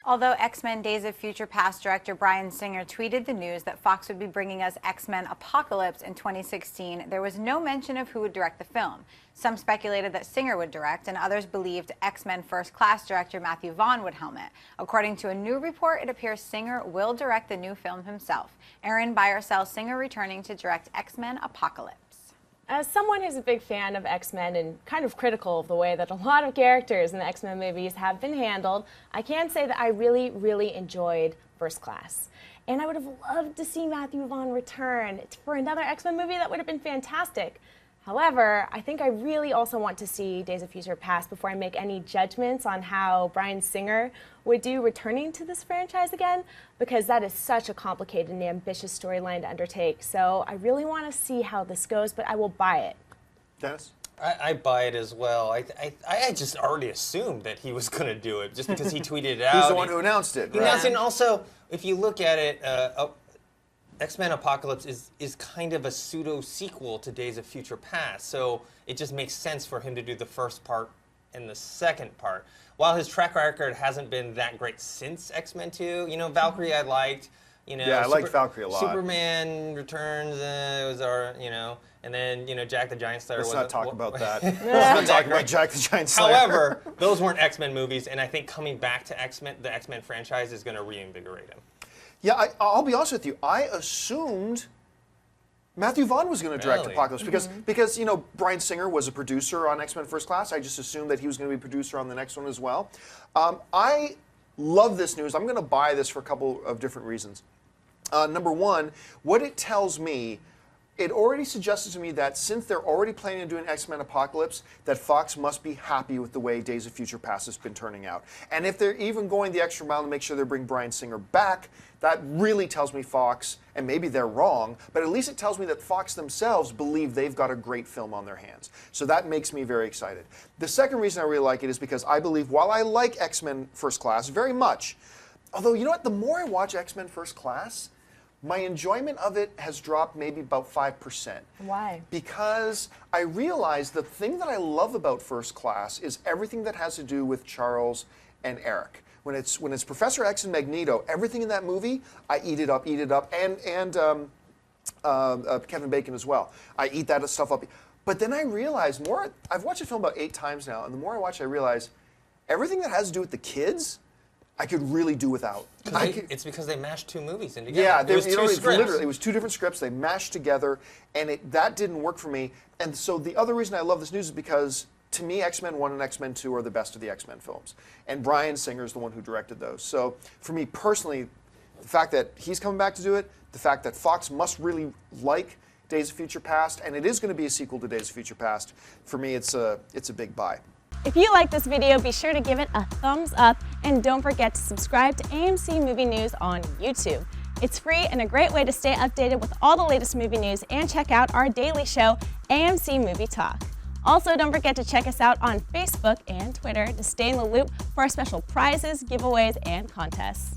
Although X-Men Days of Future Past director Bryan Singer tweeted the news that Fox would be bringing us X-Men Apocalypse in 2016, there was no mention of who would direct the film. Some speculated that Singer would direct, and others believed X-Men First Class director Matthew Vaughn would helm it. According to a new report, it appears Singer will direct the new film himself. Aaron, buy or sell Singer returning to direct X-Men Apocalypse? As someone who's a big fan of X-Men and kind of critical of the way that a lot of characters in the X-Men movies have been handled, I can say that I really, really enjoyed First Class. And I would have loved to see Matthew Vaughn return for another X-Men movie. That would have been fantastic. However, I think I really also want to see Days of Future Past before I make any judgments on how Bryan Singer would do returning to this franchise again, because that is such a complicated and ambitious storyline to undertake. So I really want to see how this goes, but I will buy it. Dennis? I buy it as well. I just already assumed that he was going to do it just because he tweeted it out. He's the one who announced it. He announced it, and also, if you look at it, X-Men Apocalypse is kind of a pseudo-sequel to Days of Future Past, so it just makes sense for him to do the first part and the second part. While his track record hasn't been that great since X-Men 2, you know, Valkyrie I liked. You know, yeah, I liked Valkyrie a lot. Superman Returns, it was our, you know, and then, you know, Jack the Giant Slayer. Let's not talk about that. Let's not talk about Jack the Giant Slayer. However, those weren't X-Men movies, and I think coming back to X-Men, the X-Men franchise is going to reinvigorate him. Yeah, I'll be honest with you. I assumed Matthew Vaughn was going to direct Apocalypse because you know Bryan Singer was a producer on X-Men First Class. I just assumed that he was going to be a producer on the next one as well. I love this news. I'm going to buy this for a couple of different reasons. Number one, what it tells me, it already suggested to me that since they're already planning on doing X-Men Apocalypse, that Fox must be happy with the way Days of Future Past has been turning out. And if they're even going the extra mile to make sure they bring Bryan Singer back, that really tells me Fox, and maybe they're wrong, but at least it tells me that Fox themselves believe they've got a great film on their hands. So that makes me very excited. The second reason I really like it is because I believe, while I like X-Men First Class very much, although, you know what, the more I watch X-Men First Class, my enjoyment of it has dropped maybe about 5%. Why? Because I realize the thing that I love about First Class is everything that has to do with Charles and Eric. When it's Professor X and Magneto, everything in that movie, I eat it up, and Kevin Bacon as well. I eat that stuff up. But then I realize I've watched the film about 8 times now, and the more I watch, I realize everything that has to do with the kids, I could really do without. It's because they mashed 2 movies in together. Yeah, it was literally, it was 2 different scripts. They mashed together, and that didn't work for me. And so the other reason I love this news is because, to me, X-Men 1 and X-Men 2 are the best of the X-Men films. And Bryan Singer is the one who directed those. So for me personally, the fact that he's coming back to do it, the fact that Fox must really like Days of Future Past, and it is going to be a sequel to Days of Future Past, for me it's a big buy. If you like this video, be sure to give it a thumbs up, and don't forget to subscribe to AMC Movie News on YouTube. It's free and a great way to stay updated with all the latest movie news, and check out our daily show, AMC Movie Talk. Also, don't forget to check us out on Facebook and Twitter to stay in the loop for our special prizes, giveaways, and contests.